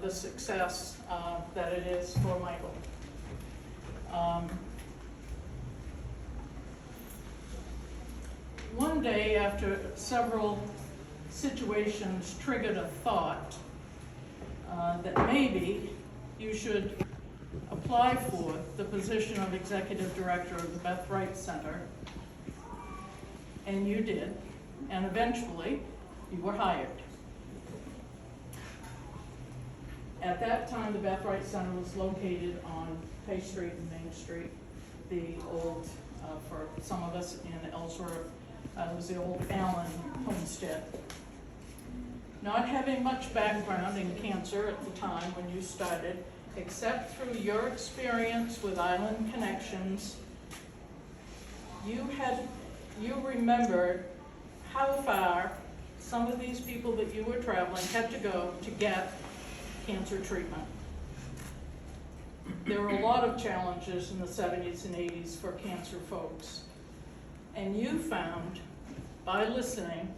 the success that it is for Michael. One day, after several situations triggered a thought that maybe you should apply for the position of executive director of the Beth Wright Center, and you did, and eventually you were hired. At that time, the Beth Wright Center was located on Pay Street and Main Street, the old, for some of us in Ellsworth, it was the old Allen homestead. Not having much background in cancer at the time when you started, except through your experience with Island Connections, you remembered how far some of these people that you were traveling had to go to get cancer treatment. There were a lot of challenges in the 70s and 80s for cancer folks. And you found, by listening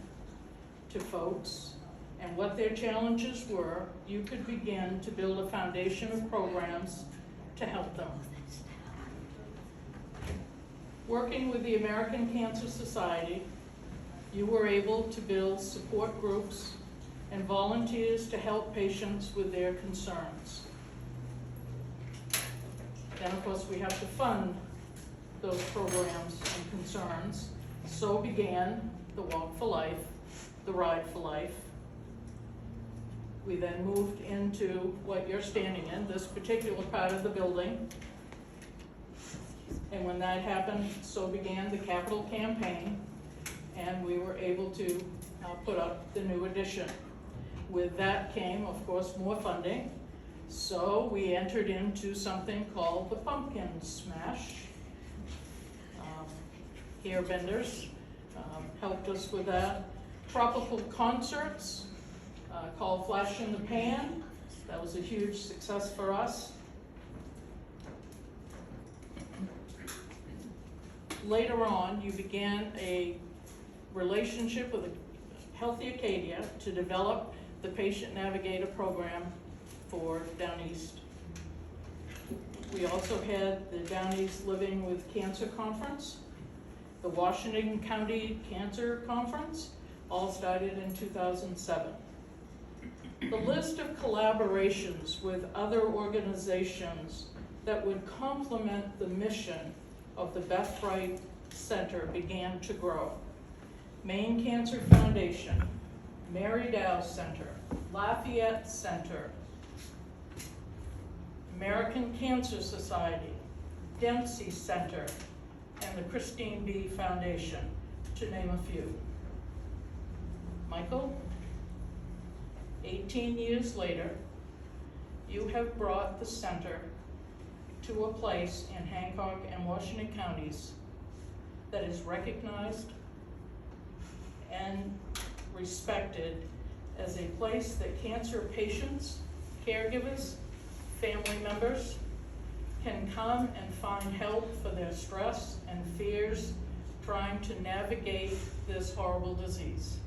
to folks and what their challenges were, you could begin to build a foundation of programs to help them. Working with the American Cancer Society, you were able to build support groups and volunteers to help patients with their concerns. Then, of course, we have to fund those programs and concerns. So began the Walk for Life, the Ride for Life. We then moved into what you're standing in, this particular part of the building. And when that happened, so began the capital campaign, and we were able to put up the new addition. With that came, of course, more funding. So we entered into something called the Pumpkin Smash. Hair benders helped us with that. Tropical concerts called Flash in the Pan. That was a huge success for us. Later on, you began a relationship with Healthy Acadia to develop the Patient Navigator program for Down East. We also had the Down East Living with Cancer Conference, the Washington County Cancer Conference, all started in 2007. The list of collaborations with other organizations that would complement the mission of the Beth Wright Center began to grow. Maine Cancer Foundation, Mary Dow Center, Lafayette Center, American Cancer Society, Dempsey Center, and the Christine B. Foundation, to name a few. Michael, 18 years later, you have brought the center to a place in Hancock and Washington counties that is recognized and respected as a place that cancer patients, caregivers, family members can come and find help for their stress and fears trying to navigate this horrible disease.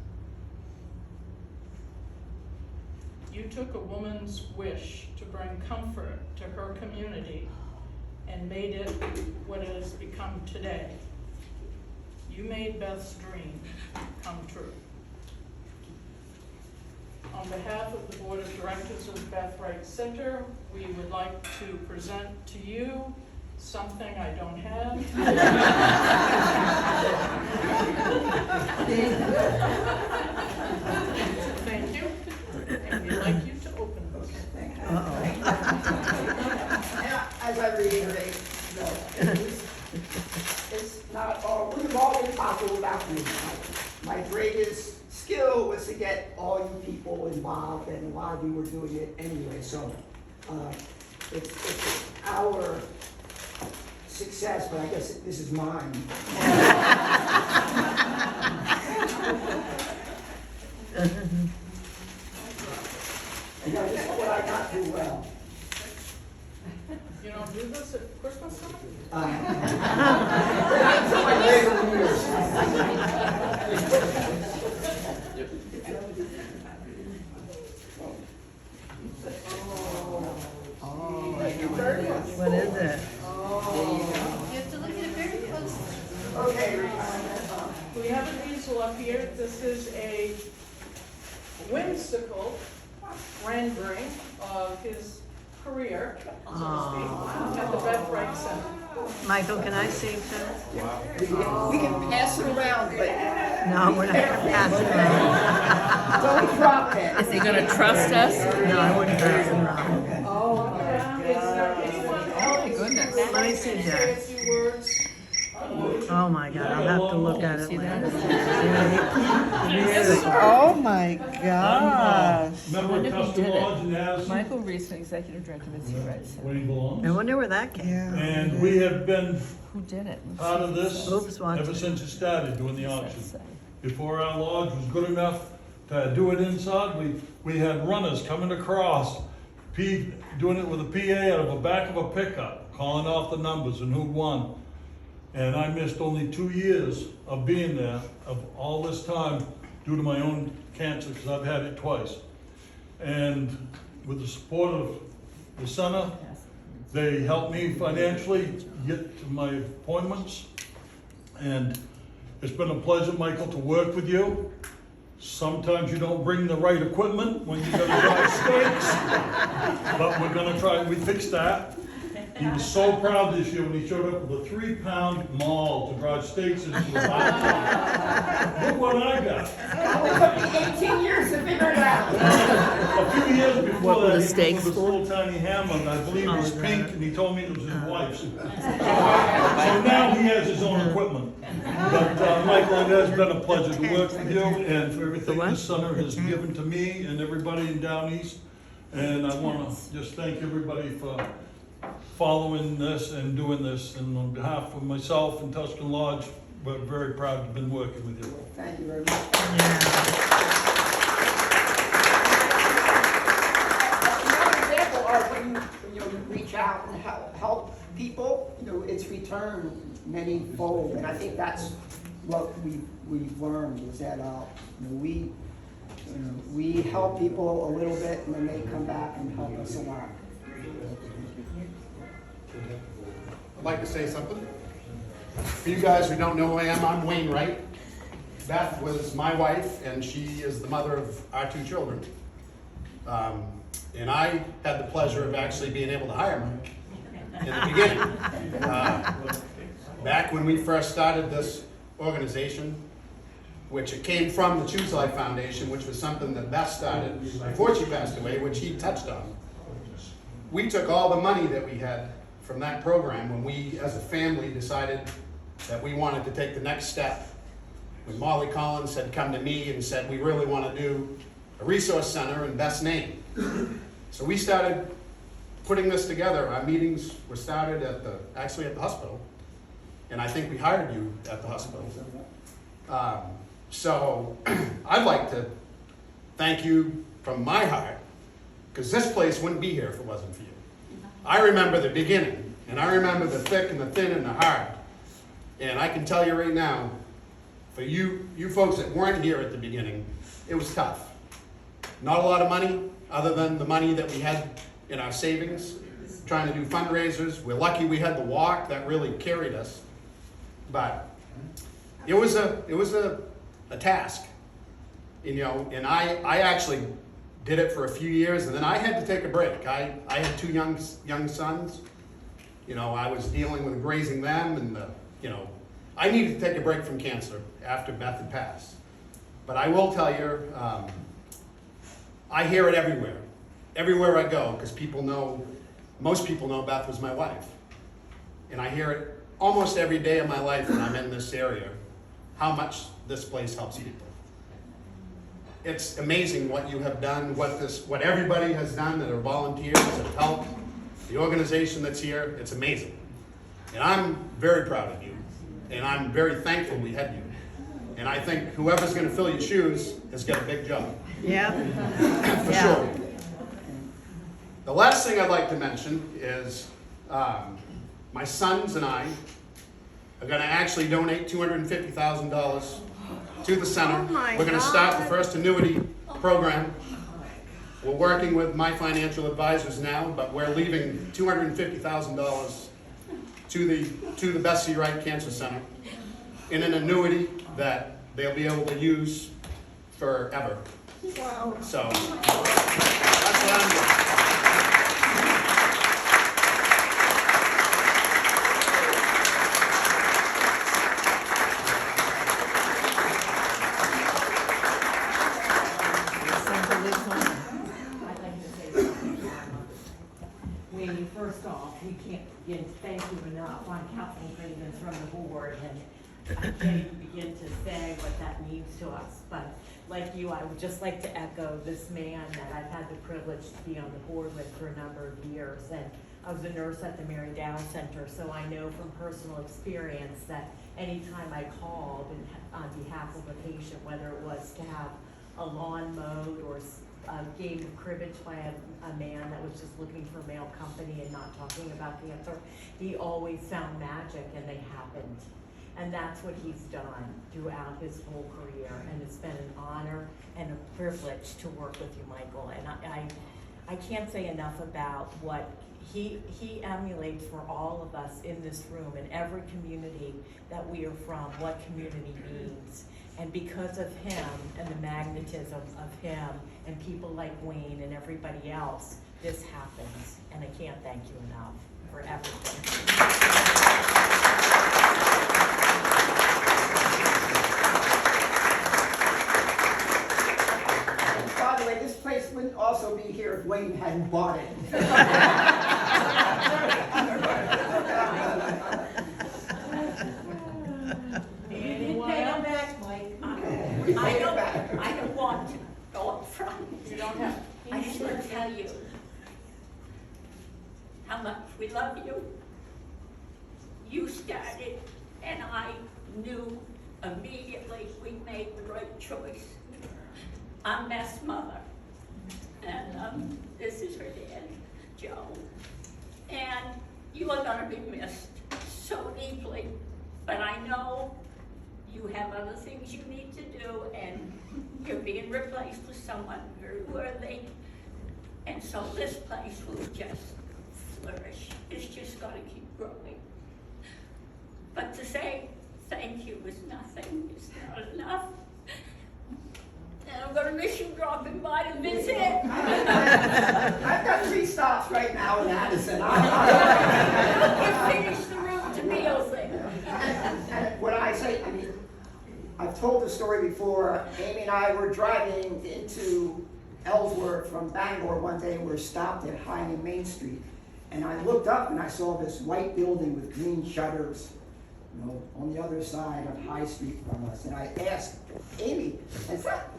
You took a woman's wish to bring comfort to her community and made it what it has become today. You made Beth's dream come true. On behalf of the Board of Directors of the Beth Wright Center, we would like to present to you something I don't have. Thank you. And we'd like you to open this. As I reiterate, it's not all, we've all been possible without me. My greatest skill was to get all you people involved, and a lot of you were doing it anyway, so it's our success, but I guess this is mine. You know, this is what I got too well. You don't do this at Christmas time? Until my later years. rendering of his career, so to speak, at the Beth Wright Center. Michael, can I see too? We can pass it around, but No, we're not gonna pass it around. don't drop it. Is he gonna trust us? No, I wouldn't pass it around. Is there anyone else goodness. that Let me wants see to that. say a few words? Oh my God, I'll have to look at it later. Oh my gosh. Member of Custom Lodge in Addison, Michael Reisman, Executive Director of the Wright Center. where he belongs. I wonder where that came from. And we have been Who did it? part of this Oops, watch ever it. since it started doing the What's auction. that say? Before our lodge was good enough to do it inside, we had runners coming across, doing it with a PA out of the back of a pickup, calling off the numbers and who won. And I missed only 2 years of being there, of all this time, due to my own cancer, because I've had it twice. And with the support of the center, they helped me financially get to my appointments. And it's been a pleasure, Michael, to work with you. Sometimes you don't bring the right equipment when you're gonna drive stakes, but we're gonna try, we fixed that. He was so proud this year when he showed up with a 3-pound maul to drive stakes into a box. Look what I got. It took me 18 years to figure it out. A few years before What were that, the he stakes came with this for? little tiny hammer, and I believe it was Oh, pink, that. and he told me it was his wife's. So now he has his own equipment. But Michael, it has been a pleasure to work with you and for everything The what? the center has given to me and everybody in Down East. And I want to just thank everybody for following this and doing this. And on behalf of myself and Tuscan Lodge, we're very proud to have been working with you. Thank you very much. Another example of when you reach out and help people, it's returned many-fold, and I think that's what we've learned is that we help people a little bit, and then they come back and help us a lot. I'd like to say something. For you guys who don't know who I am, I'm Wayne Wright. Beth was my wife, and she is the mother of our 2 children. And I had the pleasure of actually being able to hire her in the beginning. Back when we first started this organization, which it came from the Choose Life Foundation, which was something that Beth started before she passed away, which he touched on. We took all the money that we had from that program when we, as a family, decided that we wanted to take the next step. When Molly Collins had come to me and said, we really want to do a resource center in Beth's name. So we started putting this together. Our meetings were started actually at the hospital. And I think we hired you at the hospital. So I'd like to thank you from my heart, because this place wouldn't be here if it wasn't for you. I remember the beginning, and I remember the thick and the thin and the hard. And I can tell you right now, for you folks that weren't here at the beginning, it was tough. Not a lot of money, other than the money that we had in our savings, trying to do fundraisers. We're lucky we had the walk that really carried us. But it was a task, and I actually did it for a few years, and then I had to take a break. I had 2 young sons. I was dealing with raising them, and I needed to take a break from cancer after Beth had passed. But I will tell you, I hear it everywhere I go, because most people know Beth was my wife, and I hear it almost every day of my life when I'm in this area, how much this place helps people. It's amazing what you have done, what everybody has done that are volunteers that have helped, the organization that's here. It's amazing. And I'm very proud of you, and I'm very thankful we had you. And I think whoever's gonna fill your shoes has got a big job. Yeah. For sure. The last thing I'd like to mention is my sons and I are going to actually donate $250,000 to the center. Oh my We're going to start the God. first annuity program. We're working with my financial advisors now, but we're leaving $250,000 to the Beth C. Wright Cancer Center in an annuity that they'll be able to use forever. Wow. So that's what we can't begin to thank you enough on Councilman Freeman's from the board, and I can't even begin to say what that means to us. But like you, I would just like to echo this man that I've had the privilege to be on the board with for a number of years. And I was a nurse at the Mary Down Center, so I know from personal experience that anytime I called on behalf of a patient, whether it was to have a lawn mowed or a game of cribbage by a man that was just looking for male company and not talking about cancer, he always found magic, and they happened. And that's what he's done throughout his whole career, and it's been an honor and a privilege to work with you, Michael. And I can't say enough about what he emulates for all of us in this room, in every community that we are from, what community means. And because of him and the magnetism of him and people like Wayne and everybody else, this happens. And I can't thank you enough for everything. By the way, this place wouldn't also be here if Wayne hadn't bought it. Anyone else? I don't want to go up front. You don't have. I just want to tell you how much we love you. You started, and I knew immediately we made the right choice. I'm Beth's mother, and this is her dad, Joe. And you are going to be missed so deeply, but I know you have other things you need to do, and you're being replaced with someone very worthy. And so this place will just flourish. It's just going to keep growing. But to say thank you is nothing. It's not enough. And I'm going to miss you dropping by to visit. I've got 3 stops right now in Addison. You finish the route to Beal thing. And when I say, I mean, I've told the story before. Amy and I were driving into Ellsworth from Bangor one day. We were stopped at High and Main Street. And I looked up and I saw this white building with green shutters, you know, on the other side of High Street from us. And I asked Amy, has that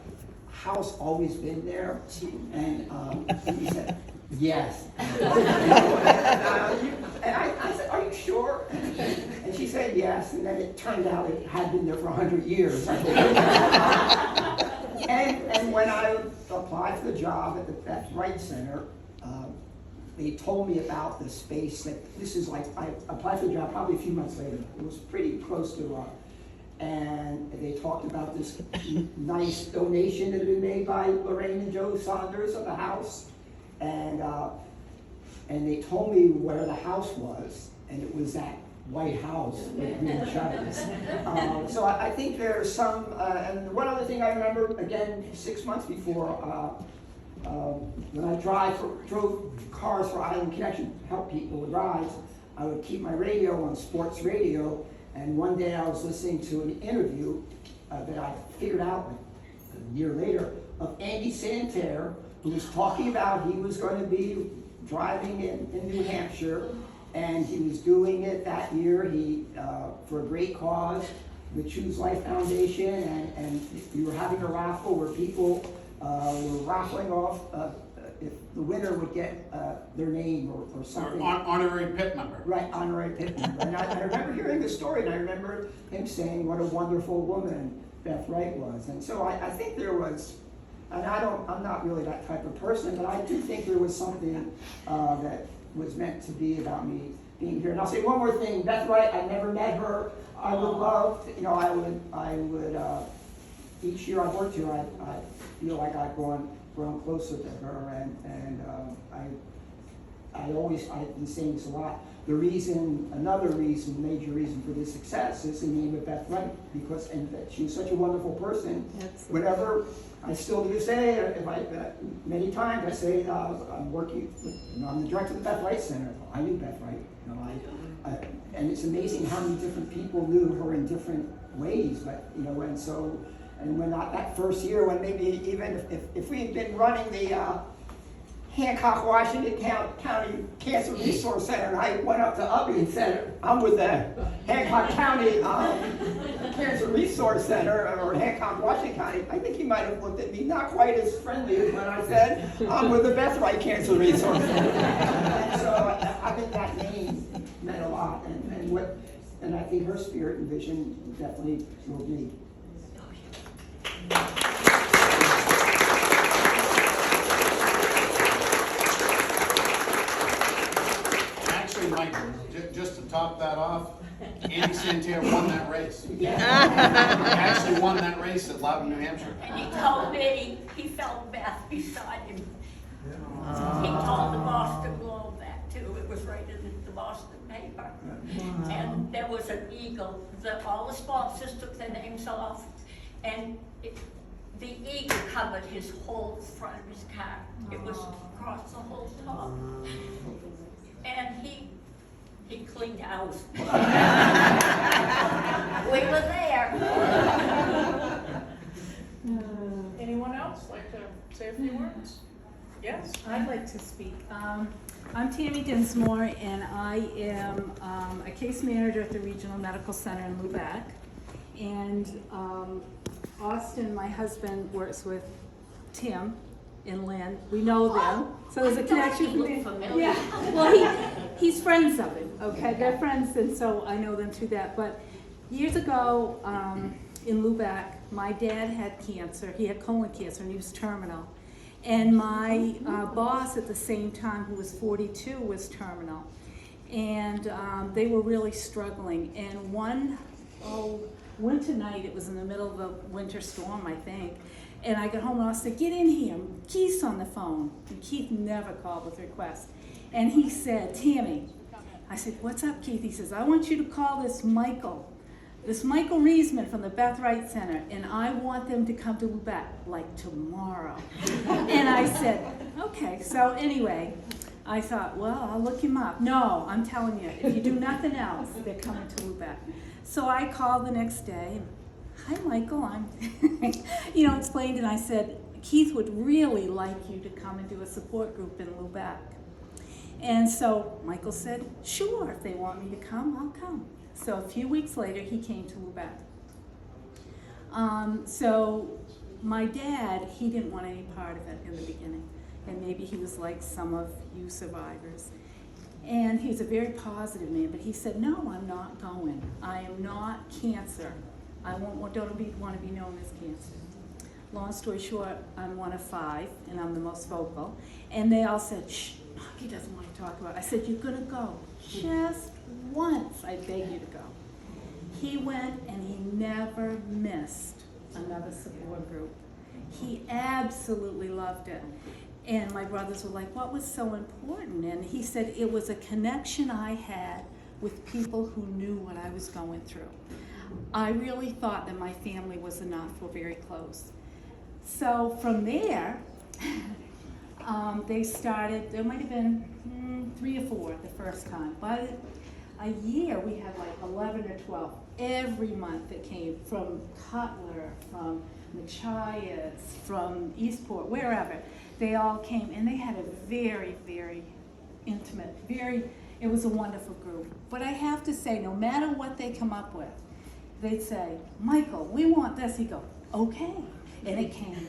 house always been there? And he said, yes. And I said, are you sure? And she said yes, and then it turned out it had been there for 100 years. And when I applied for the job at the Beth Wright Center, they told me about the space that this is like, I applied for the job probably a few months later. It was pretty close to, and they talked about this nice donation that had been made by Lorraine and Joe Saunders of the house. And they told me where the house was, and it was that White House with green shutters. So I think there's some, and one other thing I remember, again, 6 months before, when I drove cars for Island Connection to help people with rides, I would keep my radio on sports radio, and one day I was listening to an interview that I figured out a year later of Andy Santerre, who was talking about he was going to be driving in New Hampshire, and he was doing it that year for a great cause, the Choose Life Foundation, and we were having a raffle where people were raffling off if the winner would get their name or something. Or honorary pit number. Right, honorary pit number. And I remember hearing the story, and I remember him saying what a wonderful woman Beth Wright was. And so I think there was, and I'm not really that type of person, but I do think there was something that was meant to be about me being here. And I'll say one more thing. Beth Wright, I never met her. I would love, I would, each year I've worked here, I feel like I've grown closer to her, and I've been saying this a lot. Another major reason for this success is the name of Beth Wright, because she was such a wonderful person. Whenever I still do say, many times I say I'm working, I'm the director of the Beth Wright Center. I knew Beth Wright, and it's amazing how many different people knew her in different ways. But and when that first year, when maybe even if we had been running the Hancock, Washington County Cancer Resource Center, and I went up to Ubby and said, I'm with the Hancock County Cancer Resource Center, or Hancock, Washington County. I think he might have looked at me not quite as friendly as when I said, I'm with the Beth Wright Cancer Resource Center. So I think that name meant a lot, and I think her spirit and vision definitely moved me. Actually, Mike, just to top that off, Andy Santerre won that race. He actually won that race at Loudon, New Hampshire. And he told me he felt Beth beside him. He told the Boston Globe that too. It was right in the Boston paper. And there was an eagle. All the sponsors took their names off, and the eagle covered his whole front of his car. It was across the whole top. And he cleaned house. We were there. Anyone else like to say a few words? Yes? I'd like to speak. I'm Tammy Dinsmore, and I am a case manager at the Regional Medical Center in Lubec. And Austin, my husband, works with Tim and Lynn. We know them, so there's a connection. Yeah, well, he's friends of him. Okay, they're friends, and so I know them through that. But years ago in Lubec, my dad had cancer. He had colon cancer, and he was terminal. And my boss at the same time, who was 42, was terminal. And they were really struggling. And one winter night, it was in the middle of a winter storm, I think, and I got home and I said, get in here, Keith's on the phone. And Keith never called with requests. And he said, Tammy, I said, what's up, Keith? He says, I want you to call this Michael Reisman from the Beth Wright Center, and I want them to come to Lubec, like tomorrow. And I said, okay. So anyway, I thought, well, I'll look him up. No, I'm telling you, if you do nothing else, they're coming to Lubec. So I called the next day, and, hi, Michael, I'm, explained, and I said, Keith would really like you to come and do a support group in Lubec. And so Michael said, sure, if they want me to come, I'll come. So a few weeks later, he came to Lubec. So my dad, he didn't want any part of it in the beginning. And maybe he was like some of you survivors. And he's a very positive man, but he said, no, I'm not going. I am not cancer. I don't want to be known as cancer. Long story short, I'm one of 5, and I'm the most vocal. And they all said, shh, he doesn't want to talk about it. I said, you're going to go. Just once, I beg you to go. He went, and he never missed another support group. He absolutely loved it. And my brothers were like, what was so important? And he said, it was a connection I had with people who knew what I was going through. I really thought that my family was enough. We're very close. So from there, they started, there might have been 3 or 4 the first time. By a year, we had like 11 or 12 every month that came from Cutler, from Machias, from Eastport, wherever. They all came, and they had a very, very intimate, it was a wonderful group. But I have to say, no matter what they come up with, they'd say, Michael, we want this. He'd go, okay. And it came.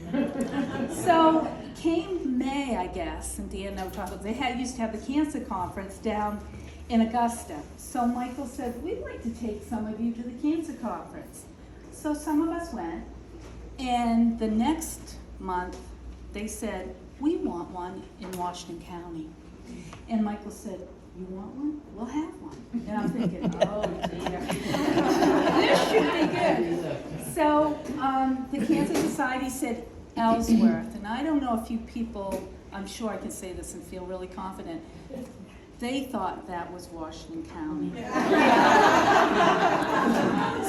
So came May, I guess, and Dan knows about they used to have the cancer conference down in Augusta. So Michael said, we'd like to take some of you to the cancer conference. So some of us went, and the next month they said, we want one in Washington County. And Michael said, you want one? We'll have one. And I'm thinking, oh dear, this should be good. So the Cancer Society said Ellsworth, and I don't know if you people, I'm sure I can say this and feel really confident, they thought that was Washington County.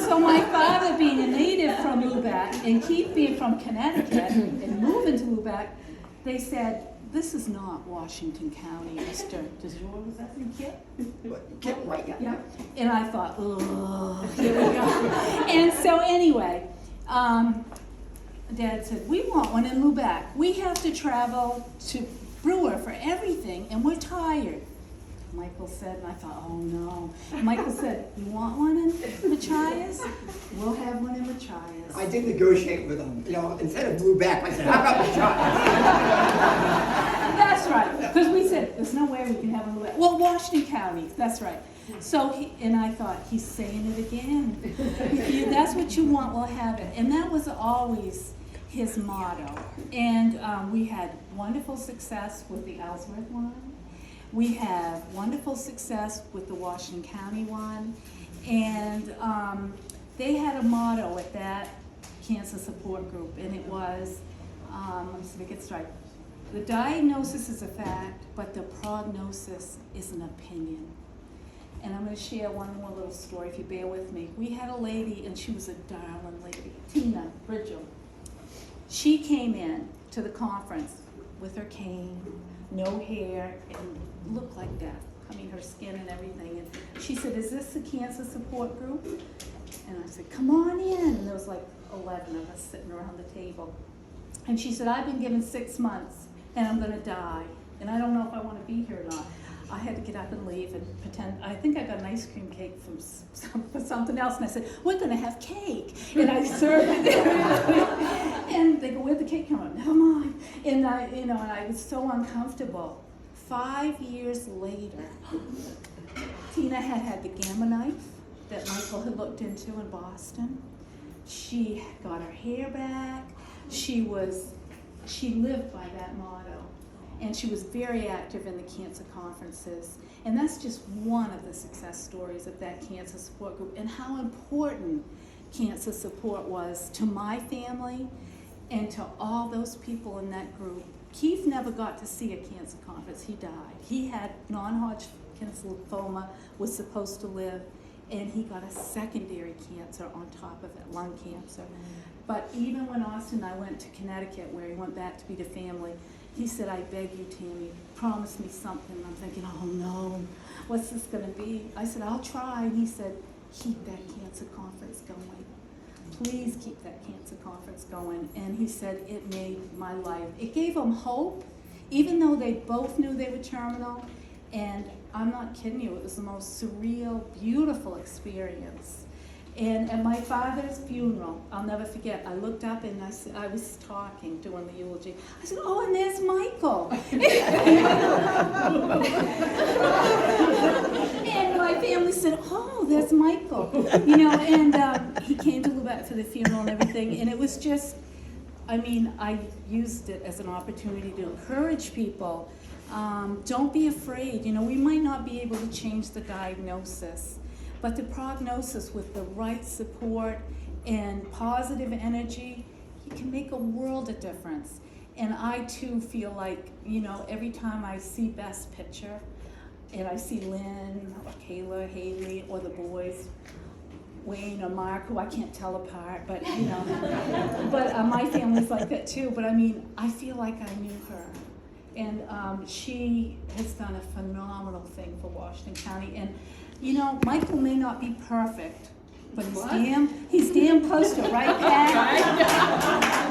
So my father being a native from Lubec and Keith being from Connecticut and moving to Lubec, they said, this is not Washington County, Mr. Was that in Kip? Kip, right, yeah. And I thought, oh, here we go. And so anyway, Dad said, we want one in Lubec. We have to travel brewer for everything, and we're tired. Michael said, and I thought, oh no. Michael said, you want one in Machias? We'll have one in Machias. I did negotiate with them, you know, instead of Lubec, I said, how about the Giants? That's right, because we said, there's no way we can have a Lubec. Well, Washington County, that's right. So, and I thought, he's saying it again. If that's what you want, we'll have it. And that was always his motto. And we had wonderful success with the Ellsworth one. We have wonderful success with the Washington County one. And they had a motto at that cancer support group, and it was, let me see if I get it straight. The diagnosis is a fact, but the prognosis is an opinion. And I'm going to share one more little story, if you bear with me. We had a lady, and she was a darling lady, Tina Bridgel. She came in to the conference with her cane, no hair, and looked like death. I mean, her skin and everything. And she said, is this the cancer support group? And I said, come on in. And there was like 11 of us sitting around the table. And she said, I've been given 6 months, and I'm going to die. And I don't know if I want to be here or not. I had to get up and leave and pretend. I think I got an ice cream cake from something else, and I said, we're going to have cake. And I served it. And they go, where'd the cake come from? Never mind. And I was so uncomfortable. 5 years later, Tina had the Gamma knife that Michael had looked into in Boston. She got her hair back. She lived by that motto. And she was very active in the cancer conferences. And that's just one of the success stories of that cancer support group, and how important cancer support was to my family and to all those people in that group. Keith never got to see a cancer conference. He died. He had non-Hodgkin's lymphoma, was supposed to live, and he got a secondary cancer on top of it, lung cancer. But even when Austin and I went to Connecticut, where he went back to be the family, he said, I beg you, Tammy, promise me something. And I'm thinking, oh no, what's this gonna be? I said, I'll try. And he said, keep that cancer conference going. Please keep that cancer conference going. And he said, it made my life. It gave them hope, even though they both knew they were terminal. And I'm not kidding you, it was the most surreal, beautiful experience. And at my father's funeral, I'll never forget, I looked up and I was talking, doing the eulogy. I said, oh, and there's Michael. And my family said, oh, there's Michael. You know, and he came to Lubec for the funeral and everything. And it was just, I mean, I used it as an opportunity to encourage people. Don't be afraid. You know, we might not be able to change the diagnosis, but the prognosis with the right support and positive energy, you can make a world of difference. And I too feel like, you know, every time I see Beth's picture, and I see Lynn or Kayla, Haley, or the boys, Wayne or Mark, who I can't tell apart, but you know, but my family's like that too. But I mean, I feel like I knew her. And she has done a phenomenal thing for Washington County. And you know, Michael may not be perfect, but he's damn close to it, right, Pat?